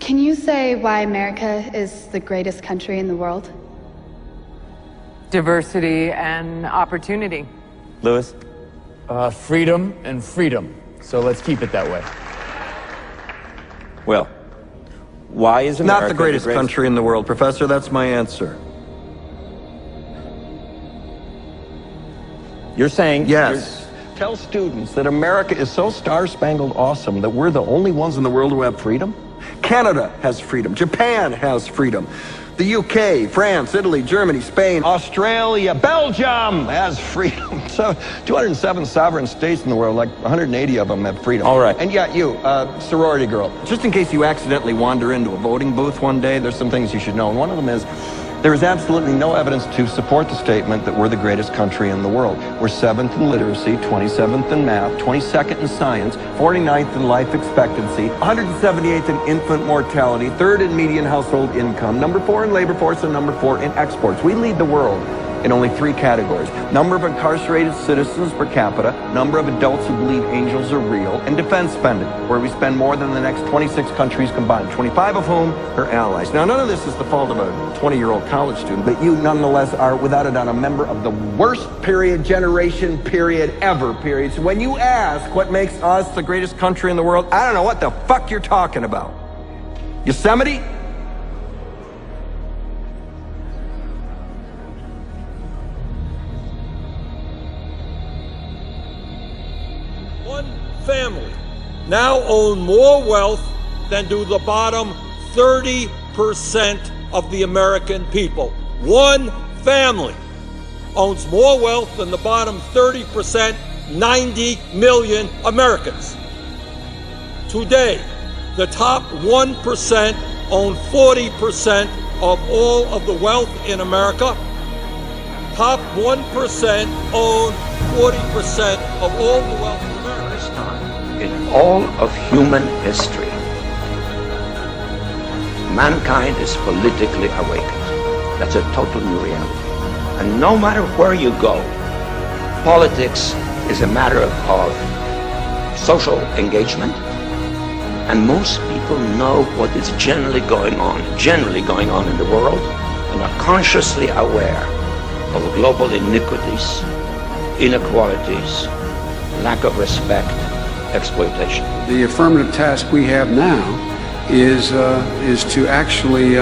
Can you say why America is the greatest country in the world? Diversity and opportunity. Lewis? Freedom and freedom. So let's keep it that way. Well, why is America not the greatest country in the world, Professor? That's my answer. You're saying... Yes. Tell students that America is so star-spangled awesome that we're the only ones in the world who have freedom. Canada has freedom. Japan has freedom. The UK, France, Italy, Germany, Spain, Australia, Belgium has freedom. So 207 sovereign states in the world, like 180 of them have freedom. All right. And yet you, sorority girl, just in case you accidentally wander into a voting booth one day, there's some things you should know. And one of them is, there is absolutely no evidence to support the statement that we're the greatest country in the world. We're 7th in literacy, 27th in math, 22nd in science, 49th in life expectancy, 178th in infant mortality, 3rd in median household income, number 4 in labor force, and number 4 in exports. We lead the world in only 3 categories: number of incarcerated citizens per capita, number of adults who believe angels are real, and defense spending, where we spend more than the next 26 countries combined, 25 of whom are allies. Now, none of this is the fault of a 20-year-old college student, but you nonetheless are, without a doubt, a member of the worst generation ever. So when you ask what makes us the greatest country in the world, I don't know what the fuck you're talking about. Yosemite? Family now own more wealth than do the bottom 30% of the American people. One family owns more wealth than the bottom 30%, 90 million Americans. Today, the top 1% own 40% of all of the wealth in America. Top 1% own 40% of all the wealth in America. In all of human history, mankind is politically awakened. That's a total new reality. And no matter where you go, politics is a matter of social engagement. And most people know what is generally going on in the world, and are consciously aware of global iniquities, inequalities, lack of respect, exploitation. The affirmative task we have now is to actually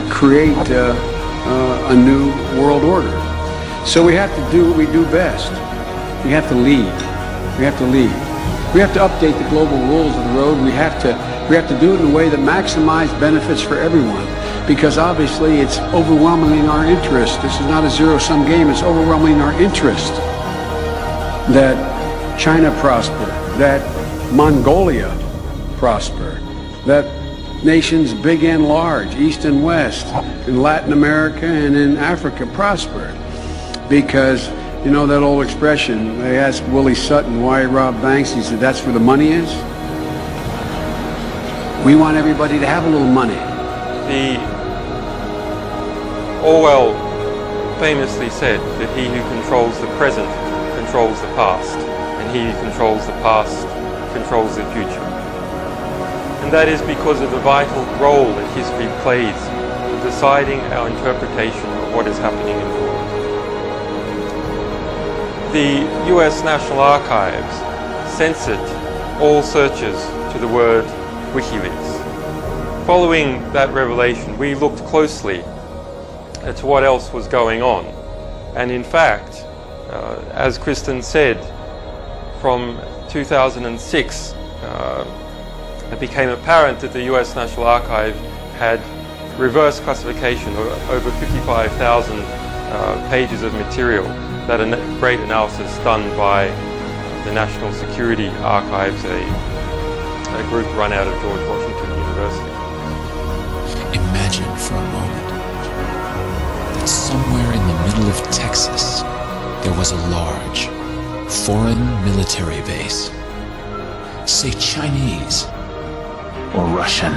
create a new world order. So we have to do what we do best. We have to lead. We have to lead. We have to update the global rules of the road. We have to do it in a way that maximizes benefits for everyone, because obviously it's overwhelmingly in our interest. This is not a zero-sum game. It's overwhelmingly in our interest that China prosper, that Mongolia prosper, that nations big and large, East and West, in Latin America and in Africa prosper. Because, you know that old expression, they asked Willie Sutton why he robbed banks, he said, that's where the money is. We want everybody to have a little money. Orwell famously said that he who controls the present controls the past, and he who controls the past controls the future. And that is because of the vital role that history plays in deciding our interpretation of what is happening in the world. The US National Archives censored all searches to the word WikiLeaks. Following that revelation, we looked closely at what else was going on. And in fact, as Kristen said, from 2006, it became apparent that the US National Archive had reverse classification of over 55,000 pages of material, that a great analysis done by the National Security Archives, a group run out of George Washington University. Imagine for a moment that somewhere in the middle of Texas there was a large foreign military base, say Chinese or Russian.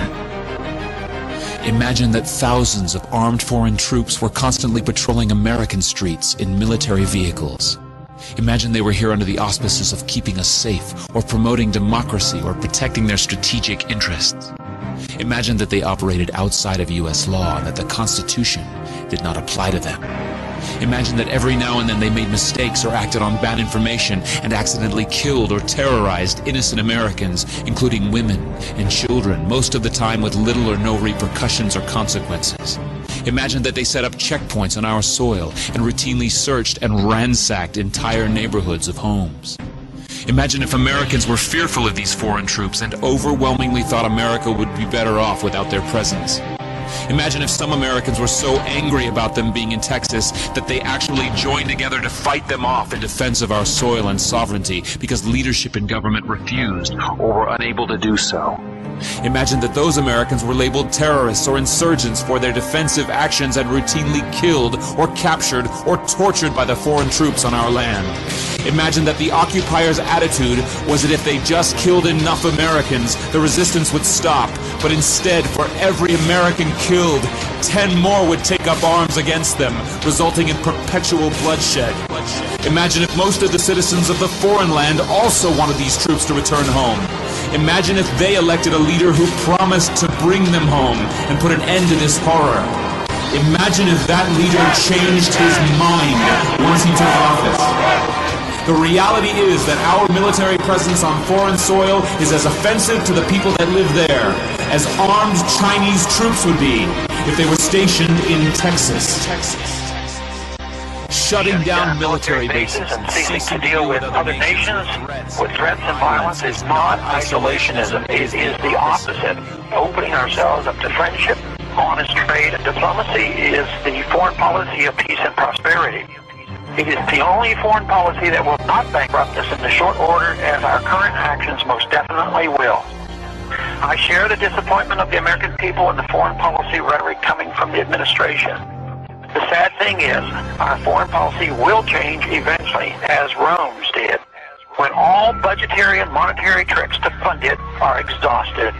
Imagine that thousands of armed foreign troops were constantly patrolling American streets in military vehicles. Imagine they were here under the auspices of keeping us safe, or promoting democracy, or protecting their strategic interests. Imagine that they operated outside of U.S. law and that the Constitution did not apply to them. Imagine that every now and then they made mistakes or acted on bad information and accidentally killed or terrorized innocent Americans, including women and children, most of the time with little or no repercussions or consequences. Imagine that they set up checkpoints on our soil and routinely searched and ransacked entire neighborhoods of homes. Imagine if Americans were fearful of these foreign troops and overwhelmingly thought America would be better off without their presence. Imagine if some Americans were so angry about them being in Texas that they actually joined together to fight them off in defense of our soil and sovereignty because leadership in government refused or were unable to do so. Imagine that those Americans were labeled terrorists or insurgents for their defensive actions and routinely killed or captured or tortured by the foreign troops on our land. Imagine that the occupiers' attitude was that if they just killed enough Americans, the resistance would stop, but instead, for every American killed, 10 more would take up arms against them, resulting in perpetual bloodshed. Imagine if most of the citizens of the foreign land also wanted these troops to return home. Imagine if they elected a leader who promised to bring them home and put an end to this horror. Imagine if that leader changed his mind once he took office. The reality is that our military presence on foreign soil is as offensive to the people that live there as armed Chinese troops would be if they were stationed in Texas. Shutting down military bases and ceasing to deal with other nations with threats and violence is not isolationism. It is the opposite. Opening ourselves up to friendship, honest trade, and diplomacy is the foreign policy of peace and prosperity. It is the only foreign policy that will not bankrupt us in the short order, as our current actions most definitely will. I share the disappointment of the American people in the foreign policy rhetoric coming from the administration. The sad thing is, our foreign policy will change eventually, as Rome's did, when all budgetary and monetary tricks to fund it are exhausted.